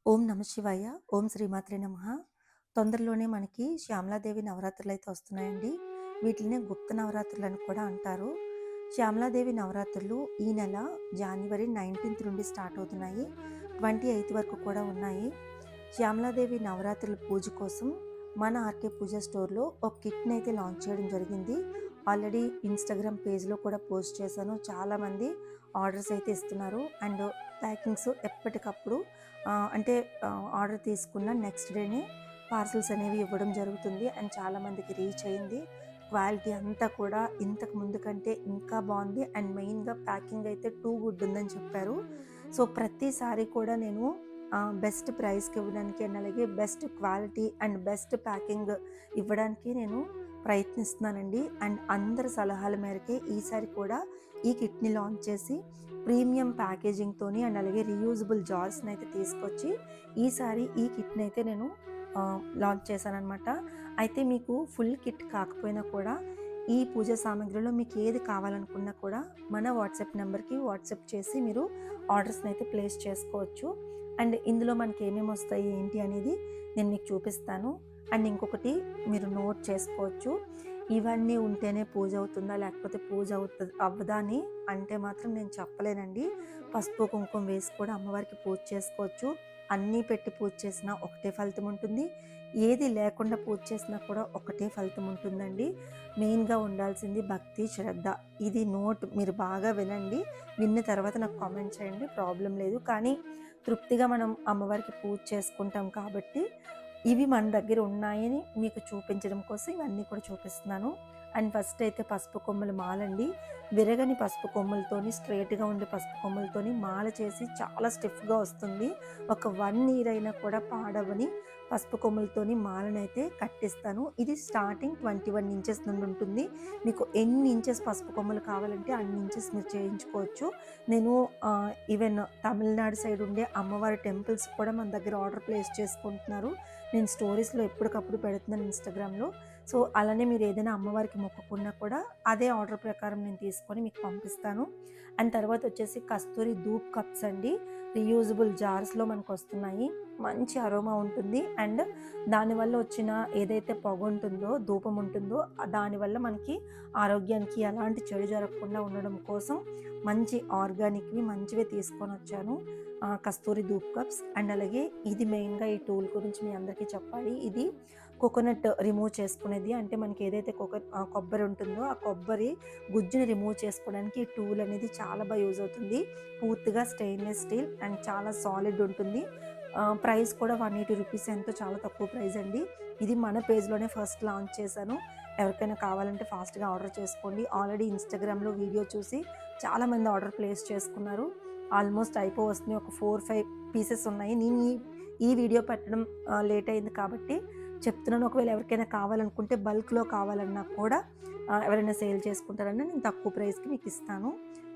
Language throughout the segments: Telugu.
ఓం నమ శివాయ. ఓం శ్రీమాత్రే నమః. తొందరలోనే మనకి శ్యామలాదేవి నవరాత్రులు అయితే వస్తున్నాయండి. వీటిని గుప్త నవరాత్రులు అని కూడా అంటారు. శ్యామలాదేవి నవరాత్రులు ఈ నెల జనవరి 19 నుండి స్టార్ట్ అవుతున్నాయి. 28 వరకు కూడా ఉన్నాయి. శ్యామలాదేవి నవరాత్రుల పూజ కోసం మన ఆర్కే పూజ స్టోర్లో ఒక కిట్ని అయితే లాంచ్ చేయడం జరిగింది. ఆల్రెడీ ఇన్స్టాగ్రామ్ పేజ్లో కూడా పోస్ట్ చేశాను. చాలామంది ఆర్డర్స్ అయితే ఇస్తున్నారు. అండ్ ప్యాకింగ్స్ ఎప్పటికప్పుడు అంటే ఆర్డర్ తీసుకున్న నెక్స్ట్ డేనే పార్సల్స్ అనేవి ఇవ్వడం జరుగుతుంది. అండ్ చాలామందికి రీచ్ అయింది. క్వాలిటీ అంతా కూడా ఇంతకు ముందు కంటే ఇంకా బాగుంది. అండ్ మెయిన్గా ప్యాకింగ్ అయితే టూ గుడ్ ఉందని చెప్పారు. సో ప్రతిసారి కూడా నేను బెస్ట్ ప్రైస్కి ఇవ్వడానికి అండ్ అలాగే best quality and best packing ఇవ్వడానికి నేను ప్రయత్నిస్తున్నానండి. అండ్ అందరి సలహాల మేరకే ఈసారి కూడా ఈ కిట్ని లాంచ్ చేసి ప్రీమియం ప్యాకేజింగ్తోని అండ్ అలాగే రీయూజబుల్ జార్స్ని అయితే తీసుకొచ్చి ఈసారి ఈ కిట్ని అయితే నేను లాంచ్ చేశానమాట. అయితే మీకు ఫుల్ కిట్ కాకపోయినా కూడా ఈ పూజ సామాగ్రిలో మీకు ఏది కావాలనుకున్నా కూడా మన వాట్సాప్ నెంబర్కి వాట్సాప్ చేసి మీరు ఆర్డర్స్ని అయితే ప్లేస్ చేసుకోవచ్చు. అండ్ ఇందులో మనకి ఏమేమి వస్తాయి ఏంటి అనేది నేను మీకు చూపిస్తాను. అండ్ ఇంకొకటి మీరు నోట్ చేసుకోవచ్చు. ఇవన్నీ ఉంటేనే పూజ అవుతుందా లేకపోతే పూజ అవ్వదా అని అంటే మాత్రం నేను చెప్పలేనండి. పసుపు కుంకుమ వేసి కూడా అమ్మవారికి పూజ చేసుకోవచ్చు. అన్నీ పెట్టి పూజ చేసినా ఒకటే ఫలితం ఉంటుంది. ఏది లేకుండా పూజ చేసినా కూడా ఒకటే ఫలితం ఉంటుందండి. మెయిన్గా ఉండాల్సింది భక్తి శ్రద్ధ. ఇది నోట్ మీరు బాగా వినండి. విన్న తర్వాత నాకు కామెంట్ చేయండి, ప్రాబ్లం లేదు. కానీ తృప్తిగా మనం అమ్మవారికి పూజ చేసుకుంటాం కాబట్టి ఇవి మన దగ్గర ఉన్నాయని మీకు చూపించడం కోసం ఇవన్నీ కూడా చూపిస్తున్నాను. అండ్ ఫస్ట్ అయితే పసుపు కొమ్మల మాలండి. విరగని పసుపు కొమ్మలతోని స్ట్రైట్గా ఉండే పసుపు కొమ్మలతోని మాల చేసి చాలా స్టిఫ్గా వస్తుంది. ఒక 1 ఇయర్ అయినా కూడా పాడవని పసుపు కొమ్మలతోని మాలనైతే కట్టిస్తాను. ఇది స్టార్టింగ్ 21 ఇంచెస్ నుండి ఉంటుంది. మీకు ఎన్ని ఇంచెస్ పసుపు కొమ్మలు కావాలంటే అన్ని ఇంచెస్ మీరు చేయించుకోవచ్చు. నేను ఈవెన్ తమిళనాడు సైడ్ ఉండే అమ్మవారి టెంపుల్స్ కూడా మన దగ్గర ఆర్డర్ ప్లేస్ చేసుకుంటున్నారు. నేను స్టోరీస్లో ఎప్పటికప్పుడు పెడుతున్నాను ఇన్స్టాగ్రామ్లో. సో అలానే మీరు ఏదైనా అమ్మవారికి మొక్కుకున్నా కూడా అదే ఆర్డర్ ప్రకారం నేను తీసుకొని మీకు పంపిస్తాను. అండ్ తర్వాత వచ్చేసి కస్తూరి ధూప్ కప్స్ అండి. రీయూజబుల్ జార్స్లో మనకు వస్తున్నాయి. మంచి అరోమా ఉంటుంది. అండ్ దానివల్ల వచ్చిన ఏదైతే పొగ ఉంటుందో ధూపం ఉంటుందో దానివల్ల మనకి ఆరోగ్యానికి ఎలాంటి చెడు జరగకుండా ఉండడం కోసం మంచి ఆర్గానిక్వి మంచివే తీసుకొని వచ్చాను. కస్తూరి ధూప్ కప్స్. అండ్ అలాగే ఇది మెయిన్గా ఈ టూల్ గురించి మీ అందరికీ చెప్పాలి. ఇది కోకోనట్ రిమూవ్ చేసుకునేది. అంటే మనకి ఏదైతే కొబ్బరి ఉంటుందో ఆ కొబ్బరి గుజ్జుని రిమూవ్ చేసుకోవడానికి ఈ టూల్ అనేది చాలా బాగా యూజ్ అవుతుంది. పూర్తిగా స్టెయిన్లెస్ స్టీల్ అండ్ చాలా సాలిడ్ ఉంటుంది. ప్రైస్ కూడా 180 రూపీస్, ఎంతో చాలా తక్కువ ప్రైస్ అండి. ఇది మన పేజ్లోనే ఫస్ట్ లాంచ్ చేశాను. ఎవరికైనా కావాలంటే ఫాస్ట్గా ఆర్డర్ చేసుకోండి. ఆల్రెడీ ఇన్స్టాగ్రామ్లో వీడియో చూసి చాలామంది ఆర్డర్ ప్లేస్ చేసుకున్నారు. ఆల్మోస్ట్ అయిపోవస్తుంది. ఒక 4-5 పీసెస్ ఉన్నాయి. నేను ఈ వీడియో పెట్టడం లేట్ అయింది కాబట్టి చెప్తున్నాను. ఒకవేళ ఎవరికైనా కావాలనుకుంటే బల్క్లో కావాలన్నా కూడా ఎవరైనా సేల్ చేసుకుంటారన్నా నేను తక్కువ ప్రైస్కి మీకు ఇస్తాను.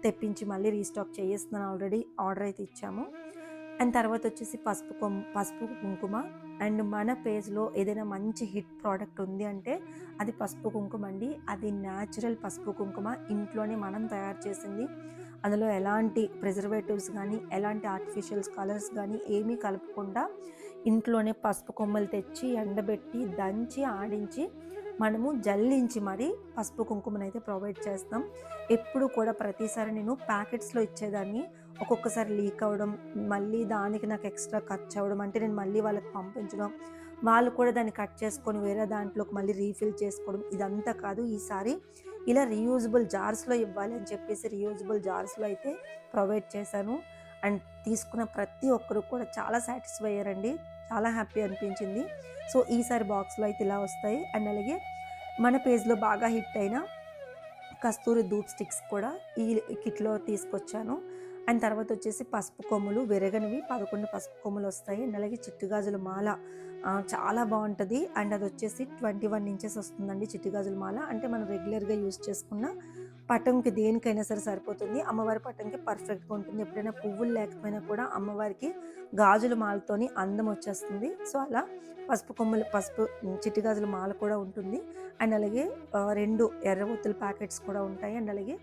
తెప్పించి మళ్ళీ రీస్టాక్ చేయిస్తున్నాను. ఆల్రెడీ ఆర్డర్ అయితే ఇచ్చాము. అండ్ తర్వాత వచ్చేసి పసుపు కుంకుమ. అండ్ మన పేజ్లో ఏదైనా మంచి హిట్ ప్రోడక్ట్ ఉంది అంటే అది పసుపు కుంకుమ అండి. అది న్యాచురల్ పసుపు కుంకుమ, ఇంట్లోనే మనం తయారు చేసింది. అందులో ఎలాంటి ప్రిజర్వేటివ్స్ కానీ ఎలాంటి ఆర్టిఫిషియల్స్ కలర్స్ కానీ ఏమీ కలపకుండా ఇంట్లోనే పసుపు కొమ్మలు తెచ్చి ఎండబెట్టి దంచి ఆడించి మనము జల్లించి మరి పసుపు కుంకుమనైతే ప్రొవైడ్ చేస్తాం. ఎప్పుడు కూడా ప్రతిసారి నేను ప్యాకెట్స్లో ఇచ్చేదాన్ని. ఒక్కొక్కసారి లీక్ అవ్వడం, మళ్ళీ దానికి నాకు ఎక్స్ట్రా ఖర్చు అవ్వడం, అంటే నేను మళ్ళీ వాళ్ళకి పంపించడం, వాళ్ళు కూడా దాన్ని కట్ చేసుకొని వేరే దాంట్లోకి మళ్ళీ రీఫిల్ చేసుకోవడం, ఇదంతా కాదు. ఈసారి ఇలా రీయూజబుల్ జార్స్లో ఇవ్వాలి అని చెప్పేసి రీయూజబుల్ జార్స్లో అయితే ప్రొవైడ్ చేశాను. అండ్ తీసుకున్న ప్రతి ఒక్కరు కూడా చాలా సాటిస్ఫై అయ్యారండి. చాలా హ్యాపీ అనిపించింది. సో ఈసారి బాక్స్లో అయితే ఇలా వస్తాయి. అండ్ అలాగే మన పేజ్లో బాగా హిట్ అయిన కస్తూరి ధూప్ స్టిక్స్ కూడా ఈ కిట్లో తీసుకొచ్చాను. అండ్ తర్వాత వచ్చేసి పసుపు కొమ్ములు విరగనివి 11 పసుపు కొమ్ములు వస్తాయి. అండ్ అలాగే చిట్టుగాజుల మాల చాలా బాగుంటుంది. అండ్ అది వచ్చేసి 21 ఇంచెస్ వస్తుందండి చిట్టుగాజుల మాల. అంటే మనం రెగ్యులర్గా యూజ్ చేసుకున్న పటంకి దేనికైనా సరే సరిపోతుంది. అమ్మవారి పటంకి పర్ఫెక్ట్గా ఉంటుంది. ఎప్పుడైనా పువ్వులు లేకపోయినా కూడా అమ్మవారికి గాజుల మాలతోని అందం వచ్చేస్తుంది. సో అలా పసుపు చిట్టుగాజుల మాల కూడా ఉంటుంది. అండ్ అలాగే 2 ఎర్ర ఒత్తుల ప్యాకెట్స్ కూడా ఉంటాయి. అండ్ అలాగే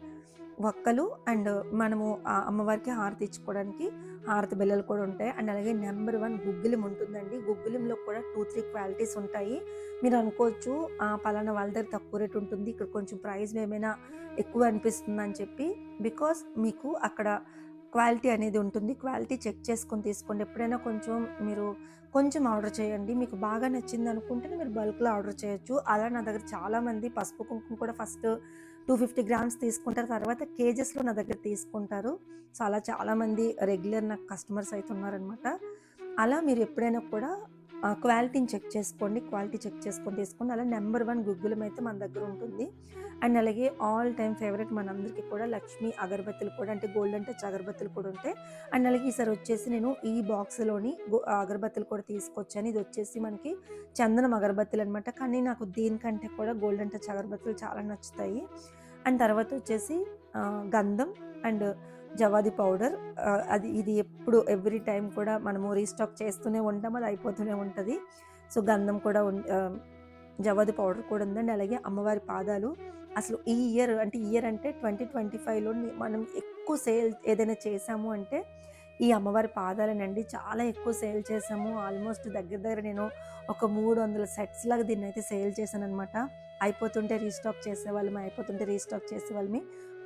వక్కలు అండ్ మనము అమ్మవారికి హారతి ఇచ్చుకోవడానికి హారతి బిళ్ళలు కూడా ఉంటాయి. అండ్ అలాగే నెంబర్ 1 గుగ్గిలం ఉంటుందండి. గుగ్గిలంలో కూడా 2-3 క్వాలిటీస్ ఉంటాయి. మీరు అనుకోవచ్చు పలానా వాళ్ళ దగ్గర తక్కువ రేట్ ఉంటుంది, ఇక్కడ కొంచెం ప్రైస్ ఏమైనా ఎక్కువ అనిపిస్తుంది అని చెప్పి. బికాస్ మీకు అక్కడ క్వాలిటీ అనేది ఉంటుంది. క్వాలిటీ చెక్ చేసుకొని తీసుకోండి. ఎప్పుడైనా మీరు కొంచెం ఆర్డర్ చేయండి. మీకు బాగా నచ్చింది అనుకుంటే మీరు బల్క్లో ఆర్డర్ చేయొచ్చు. అలా నా దగ్గర చాలామంది పసుపు కుంకుమ కూడా ఫస్ట్ 250 గ్రామ్స్ తీసుకుంటారు, తర్వాత కేజెస్లో నా దగ్గర తీసుకుంటారు. సో అలా చాలామంది రెగ్యులర్ నాకు కస్టమర్స్ అయితే ఉన్నారనమాట. అలా మీరు ఎప్పుడైనా కూడా క్వాలిటీని చెక్ చేసుకోండి. క్వాలిటీ చెక్ చేసుకొని తీసుకోండి. అలా నెంబర్ 1 గుగ్గులం అయితే మన దగ్గర ఉంటుంది. అండ్ అలాగే ఆల్ టైమ్ ఫేవరెట్ మనందరికీ కూడా లక్ష్మీ అగరబత్తులు కూడా, అంటే గోల్డెన్ టచ్ అగరబత్తులు కూడా ఉంటాయి. అండ్ అలాగే ఈసారి వచ్చేసి నేను ఈ బాక్స్లోని అగరబత్తులు కూడా తీసుకొచ్చాను. ఇది వచ్చేసి మనకి చందనం అగరబత్తులు అనమాట. కానీ నాకు దీనికంటే కూడా గోల్డెన్ టచ్ అగరబత్తులు చాలా నచ్చుతాయి. అండ్ తర్వాత వచ్చేసి గంధం అండ్ జవాది పౌడర్. ఇది ఎప్పుడు ఎవ్రీ టైం కూడా మనము రీస్టాక్ చేస్తూనే ఉంటాం, అది అయిపోతూనే ఉంటుంది. సో గంధం కూడా జవాది పౌడర్ కూడా ఉందండి. అలాగే అమ్మవారి పాదాలు. అసలు ఈ ఇయర్ అంటే 2025లో మనం ఎక్కువ సేల్ ఏదైనా చేసాము అంటే ఈ అమ్మవారి పాదాలనండి. చాలా ఎక్కువ సేల్ చేసాము. ఆల్మోస్ట్ దగ్గర నేను ఒక 300 సెట్స్ లాగా దీన్ని అయితే సేల్ చేశాను అనమాట. అయిపోతుంటే రీస్టాక్ చేసేవాళ్ళమి.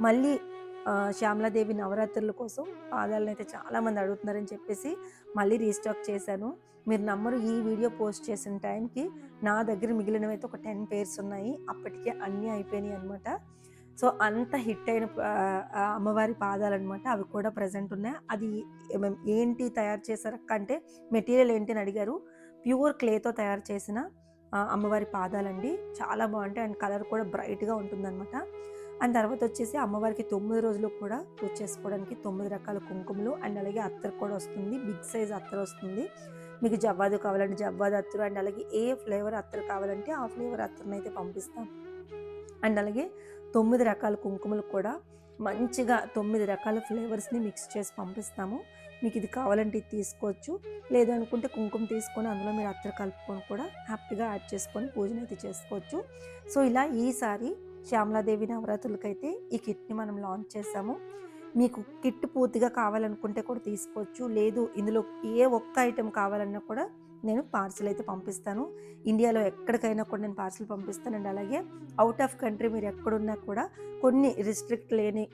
మళ్ళీ శ్యామలాదేవి నవరాత్రుల కోసం పాదాలను అయితే చాలామంది అడుగుతున్నారని చెప్పేసి మళ్ళీ రీస్టాక్ చేశాను. మీరు నమ్మరు, ఈ వీడియో పోస్ట్ చేసిన టైంకి నా దగ్గర మిగిలినవి అయితే ఒక 10 పేర్స్ ఉన్నాయి. అప్పటికే అన్నీ అయిపోయినాయి అనమాట. సో అంత హిట్ అయిన అమ్మవారి పాదాలన్నమాట. అవి కూడా ప్రజెంట్ ఉన్నాయి. అది ఏంటి తయారు చేశారక్క అంటే మెటీరియల్ ఏంటి అని అడిగారు. ప్యూర్ క్లేతో తయారు చేసిన అమ్మవారి పాదాలండి. చాలా బాగుంటాయి అండ్ కలర్ కూడా బ్రైట్గా ఉంటుందన్నమాట. అండ్ తర్వాత వచ్చేసి అమ్మవారికి 9 రోజులు కూడా పూజ చేసుకోవడానికి 9 రకాల కుంకుమలు అండ్ అలాగే అత్తరు కూడా వస్తుంది. బిగ్ సైజ్ అత్తరు వస్తుంది. మీకు జవ్వాదు కావాలంటే జవ్వాదు అత్తరు అండ్ అలాగే ఏ ఫ్లేవర్ అత్తరు కావాలంటే ఆ ఫ్లేవర్ అత్తరుని అయితే పంపిస్తాం. అండ్ అలాగే 9 రకాల కుంకుమలు కూడా మంచిగా 9 రకాల ఫ్లేవర్స్ని మిక్స్ చేసి పంపిస్తాము. మీకు ఇది కావాలంటే ఇది తీసుకోవచ్చు, లేదనుకుంటే కుంకుమ తీసుకొని అందులో మీరు అత్తరు కలుపుకొని కూడా హ్యాపీగా యాడ్ చేసుకొని పూజను అయితే చేసుకోవచ్చు. సో ఇలా ఈసారి శ్యామలాదేవి నవరాత్రులకైతే ఈ కిట్ని మనం లాంచ్ చేసాము. మీకు కిట్ పూర్తిగా కావాలనుకుంటే కూడా తీసుకోవచ్చు, లేదు ఇందులో ఏ ఒక్క ఐటెం కావాలన్నా కూడా నేను పార్సిల్ అయితే పంపిస్తాను. ఇండియాలో ఎక్కడికైనా కూడా నేను పార్సిల్ పంపిస్తానండి. అలాగే అవుట్ ఆఫ్ కంట్రీ మీరు ఎక్కడున్నా కూడా కొన్ని రిస్ట్రిక్ట్ లేని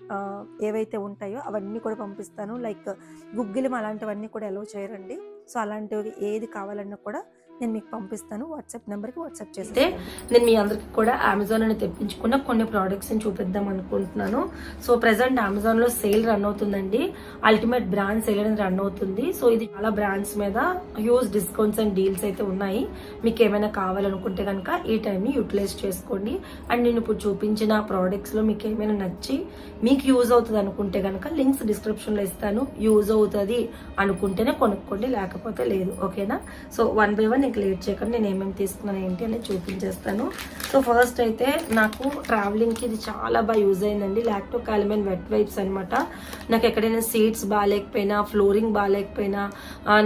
ఏవైతే ఉంటాయో అవన్నీ కూడా పంపిస్తాను. లైక్ గుగ్గిలం అలాంటివన్నీ కూడా అలౌ చేయరండి. సో అలాంటివి ఏది కావాలన్నా కూడా నేను మీకు పంపిస్తాను. వాట్సాప్ నెంబర్కి వాట్సాప్ చేస్తే నేను మీ అందరికి కూడా అమెజాన్ అని తెప్పించుకున్న కొన్ని ప్రోడక్ట్స్ని చూపిద్దాం అనుకుంటున్నాను. సో ప్రెసెంట్ అమెజాన్లో సేల్ రన్ అవుతుందండి. అల్టిమేట్ బ్రాండ్ సేల్ అనేది రన్ అవుతుంది. సో ఇది చాలా బ్రాండ్స్ మీద హ్యూజ్ డిస్కౌంట్స్ అండ్ డీల్స్ అయితే ఉన్నాయి. మీకు ఏమైనా కావాలనుకుంటే కనుక ఈ టైంని యూటిలైజ్ చేసుకోండి. అండ్ నేను ఇప్పుడు చూపించిన ప్రోడక్ట్స్లో మీకు ఏమైనా నచ్చి మీకు యూజ్ అవుతుంది అనుకుంటే కనుక లింక్స్ డిస్క్రిప్షన్లో ఇస్తాను. యూజ్ అవుతుంది అనుకుంటేనే కొనుక్కోండి, లేకపోతే లేదు. ఓకేనా? సో 1 by 1 నీకు లేట్ చేయకుండా నేను ఏమేమి తీసుకున్నాను ఏంటి అనేది చూపించేస్తాను. సో ఫస్ట్ అయితే నాకు ట్రావెలింగ్కి ఇది చాలా బాగా యూజ్ అయిందండి. లాక్టోకాలమైన్ వెట్ వైప్స్ అనమాట. నాకు ఎక్కడైనా సీట్స్ బాగాలేకపోయినా, ఫ్లోరింగ్ బాగాలేకపోయినా,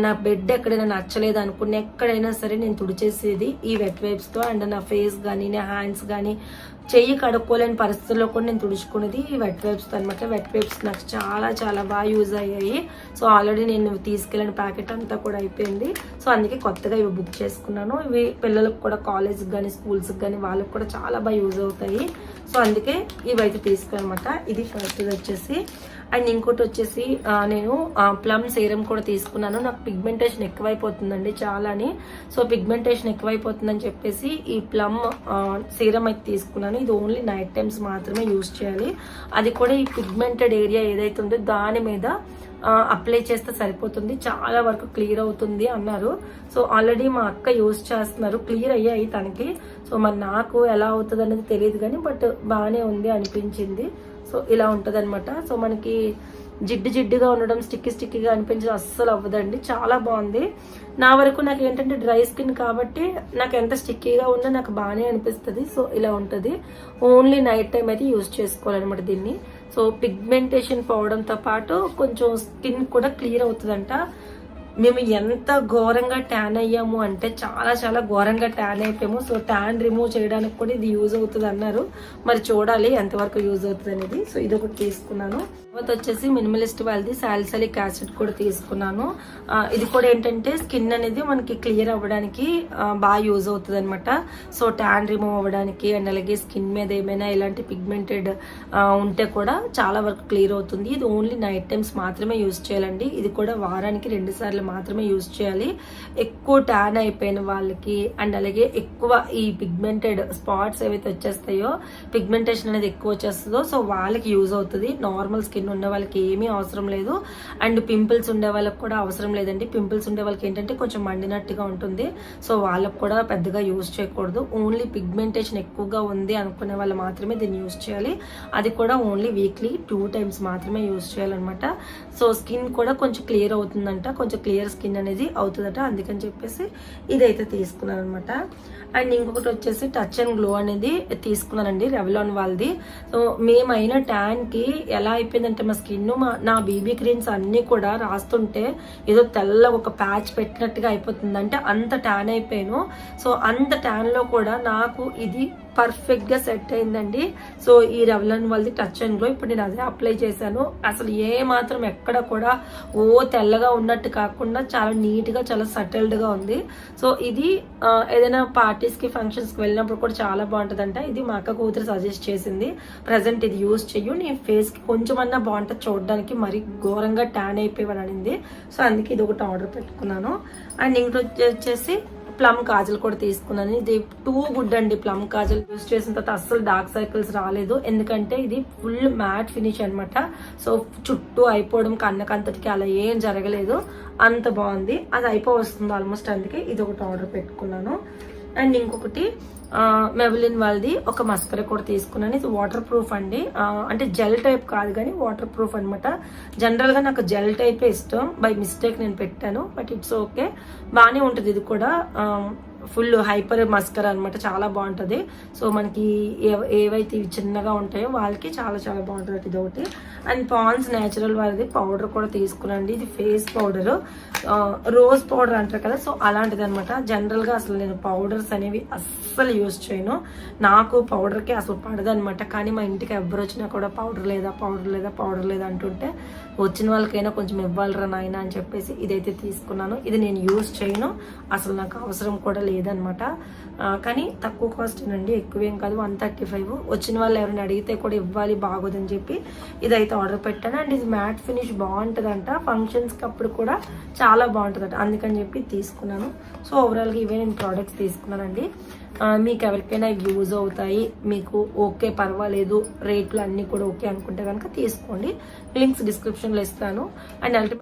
నా బెడ్ ఎక్కడైనా నచ్చలేదు అనుకున్న ఎక్కడైనా సరే నేను తుడిచేసేది ఈ వెట్ వైప్స్తో. అండ్ నా ఫేస్ కానీ నా హ్యాండ్స్ కానీ చెయ్యి కడుక్కోలేని పరిస్థితుల్లో కూడా నేను తుడుచుకునేది ఈ వెట్ వైప్స్తో అనమాట. వెట్ వైప్స్ నాకు చాలా చాలా బాగా యూజ్ అయ్యాయి. సో ఆల్రెడీ నేను తీసుకెళ్ళిన ప్యాకెట్ అంతా కూడా అయిపోయింది. సో అందుకే కొత్తగా ఇవి బుక్ చేసుకున్నాను. ఇవి పిల్లలకు కూడా కాలేజ్కి కానీ స్కూల్స్కి కానీ వాళ్ళకి కూడా చాలా బాగా యూజ్ అవుతాయి. సో అందుకే ఇవైతే తీసుకున్నమాట. ఇది ఫస్ట్ వచ్చేసి. అండ్ ఇంకోటి వచ్చేసి నేను ప్లమ్ సీరం కూడా తీసుకున్నాను. నాకు పిగ్మెంటేషన్ ఎక్కువైపోతుందండి చాలాని. సో పిగ్మెంటేషన్ ఎక్కువైపోతుందని చెప్పేసి ఈ ప్లమ్ సీరం అయితే తీసుకున్నాను. ఇది ఓన్లీ నైట్ టైమ్స్ మాత్రమే యూజ్ చేయాలి. అది కూడా ఈ పిగ్మెంటెడ్ ఏరియా ఏదైతే ఉందో దాని మీద అప్లై చేస్తే సరిపోతుంది, చాలా వరకు క్లియర్ అవుతుంది అన్నారు. సో ఆల్రెడీ మా అక్క యూజ్ చేస్తున్నారు, క్లియర్ అయ్యాయి తనకి. సో మరి నాకు ఎలా అవుతుంది అనేది తెలియదు కానీ బట్ బాగానే ఉంది అనిపించింది. సో ఇలా ఉంటుంది అనమాట. సో మనకి జిడ్డుగా ఉండడం, స్టిక్కీగా అనిపించడం అస్సలు అవ్వదండి. చాలా బాగుంది. నా వరకు నాకు ఏంటంటే డ్రై స్కిన్ కాబట్టి నాకు ఎంత స్టిక్కీగా ఉన్నా నాకు బాగానే అనిపిస్తుంది. సో ఇలా ఉంటుంది. ఓన్లీ నైట్ టైం అయితే యూజ్ చేసుకోవాలన్నమాట దీన్ని. సో పిగ్మెంటేషన్ పోవడంతో పాటు కొంచెం స్కిన్ కూడా క్లియర్ అవుతుందంట. మేము ఎంత ఘోరంగా ట్యాన్ అయ్యాము అంటే చాలా చాలా ఘోరంగా ట్యాన్ అయిపోయాము. సో ట్యాన్ రిమూవ్ చేయడానికి కూడా ఇది యూజ్ అవుతుంది అన్నారు. మరి చూడాలి ఎంతవరకు యూజ్ అవుతుంది అనేది. సో ఇది ఒకటి తీసుకున్నాను. తర్వాత వచ్చేసి మినిమలిస్ట్ వాళ్ళది సాలిసిలిక్ యాసిడ్ కూడా తీసుకున్నాను. ఇది కూడా ఏంటంటే స్కిన్ అనేది మనకి క్లియర్ అవ్వడానికి బాగా యూజ్ అవుతుంది అనమాట. సో ట్యాన్ రిమూవ్ అవ్వడానికి అండ్ అలాగే స్కిన్ మీద ఏమైనా ఇలాంటి పిగ్మెంటెడ్ ఉంటే కూడా చాలా వరకు క్లియర్ అవుతుంది. ఇది ఓన్లీ నైట్ టైమ్స్ మాత్రమే యూజ్ చేయాలండి. ఇది కూడా వారానికి 2 సార్లు మాత్రమే యూజ్ చేయాలి. ఎక్కువ ట్యాన్ అయిపోయిన వాళ్ళకి అండ్ అలాగే ఎక్కువ ఈ పిగ్మెంటెడ్ స్పాట్స్ ఏవైతే వచ్చేస్తాయో, పిగ్మెంటేషన్ అనేది ఎక్కువ వచ్చేస్తుందో సో వాళ్ళకి యూజ్ అవుతుంది. నార్మల్ స్కిన్ ఉన్న వాళ్ళకి ఏమీ అవసరం లేదు. అండ్ పింపుల్స్ ఉండే వాళ్ళకి కూడా అవసరం లేదండి. పింపుల్స్ ఉండే వాళ్ళకి ఏంటంటే కొంచెం మండినట్టుగా ఉంటుంది. సో వాళ్ళకి కూడా పెద్దగా యూజ్ చేయకూడదు. ఓన్లీ పిగ్మెంటేషన్ ఎక్కువగా ఉంది అనుకునే వాళ్ళు మాత్రమే దీన్ని యూజ్ చేయాలి. అది కూడా ఓన్లీ వీక్లీ 2 టైమ్స్ మాత్రమే యూజ్ చేయాలన్నమాట. సో స్కిన్ కూడా కొంచెం క్లియర్ అవుతుందంట, కొంచెం క్లియర్ స్కిన్ అనేది అవుతుందట. అందుకని చెప్పేసి ఇదైతే తీసుకున్నాను అనమాట. అండ్ ఇంకొకటి వచ్చేసి టచ్ అండ్ గ్లో అనేది తీసుకున్నానండి, రెవలాన్ వాళ్ళది. సో మేమైనా ట్యాన్ కి ఎలా అయిపోయిందంటే మా స్కిన్, నా బీబీ క్రీమ్స్ అన్ని కూడా రాస్తుంటే ఏదో తెల్ల ఒక ప్యాచ్ పెట్టినట్టుగా అయిపోతుంది. అంటే అంత ట్యాన్ అయిపోయాను. సో అంత ట్యాన్ లో కూడా నాకు ఇది పర్ఫెక్ట్ గా సెట్ అయిందండి. సో ఈ రెవలాన్ వాళ్ళది టచ్ అండ్ గ్లో ఇప్పుడు నేను అదే అప్లై చేశాను. అసలు ఏ మాత్రం ఎక్కడ కూడా ఓ తెల్లగా ఉన్నట్టు కాకుండా చాలా నీట్ గా చాలా సటిల్డ్ గా ఉంది. సో ఇది ఏదైనా పార్టీస్ కి ఫంక్షన్స్ కి వెళ్ళినప్పుడు కూడా చాలా బాగుంటదంట. ఇది మా అక్క కూతురు సజెస్ట్ చేసింది. ప్రజెంట్ ఇది యూజ్ చెయ్యు, నీ ఫేస్ కి కొంచెమన్నా బాగుంటుంది చూడడానికి, మరి ఘోరంగా ట్యాన్ అయిపోయి అనింది. సో అందుకే ఇది ఒకటి ఆర్డర్ పెట్టుకున్నాను. అండ్ ఇంకోటి వచ్చేసి ప్లమ్ కాజల్ కూడా తీసుకున్నాను. ఇది టూ గుడ్ అండి. ప్లమ్ కాజల్ యూజ్ చేసిన తర్వాత అస్సలు డార్క్ సర్కిల్స్ రాలేదు. ఎందుకంటే ఇది ఫుల్ మ్యాట్ ఫినిష్ అనమాట. సో చుట్టూ అయిపోవడం కన్నకంతటికి అలా ఏం జరగలేదు, అంత బాగుంది. అది అయిపోవస్తుంది ఆల్మోస్ట్. అందుకే ఇది ఒకటి ఆర్డర్ పెట్టుకున్నాను. అండ్ ఇంకొకటి మెబిలిన్ వాళ్ళది ఒక మస్కరా కూడా తీసుకున్నాను. ఇది వాటర్ ప్రూఫ్ అండి. అంటే జెల్ టైప్ కాదు కానీ వాటర్ ప్రూఫ్ అనమాట. జనరల్ గా నాకు జెల్ టైప్ ఇష్టం, బై మిస్టేక్ నేను పెట్టాను. బట్ ఇట్స్ ఓకే, బాగానే ఉంటుంది. ఇది కూడా ఫుల్ హైపర్ మస్కరా అనమాట, చాలా బాగుంటుంది. సో మనకి ఏవైతే ఇవి చిన్నగా ఉంటాయో వాళ్ళకి చాలా చాలా బాగుంటుంది ఇది ఒకటి. అండ్ పాండ్స్ న్యాచురల్ వాళ్ళది పౌడర్ కూడా తీసుకున్నాండి. ఇది ఫేస్ పౌడర్, రోజ్ పౌడర్ అంటారు కదా, సో అలాంటిది అనమాట. జనరల్ గా అసలు నేను పౌడర్స్ అనేవి అస్సలు యూజ్ చేయను, నాకు పౌడర్కి అసలు పడదనమాట. కానీ మా ఇంటికి ఎవరు వచ్చినా కూడా పౌడర్ లేదా పౌడర్ లేదా పౌడర్ లేదా అంటుంటే వచ్చిన వాళ్ళకైనా కొంచెం ఇవ్వాలరా నాయన అని చెప్పేసి ఇదైతే తీసుకున్నాను. ఇది నేను యూజ్ చేయను, అసలు నాకు అవసరం కూడా లేదనమాట. కానీ తక్కువ కాస్ట్ అండి, ఎక్కువేం కాదు, 135. వచ్చిన వాళ్ళు ఎవరైనా అడిగితే కూడా ఇవ్వాలి, బాగోదని చెప్పి ఇదైతే ఆర్డర్ పెట్టాను. అండ్ ఇది మ్యాట్ ఫినిష్ బాగుంటుందంట, ఫంక్షన్స్కి అప్పుడు కూడా చాలా బాగుంటుందంట, అందుకని చెప్పి తీసుకున్నాను. సో ఓవరాల్గా ఇవే నేను ప్రోడక్ట్స్ తీసుకున్నానండి. మీకు ఎవరికైనా యూజ్ అవుతాయి, మీకు ఓకే పర్వాలేదు, రేట్లు అన్నీ కూడా ఓకే అనుకుంటే కనుక తీసుకోండి. లింక్స్ డిస్క్రిప్షన్లో ఇస్తాను. అండ్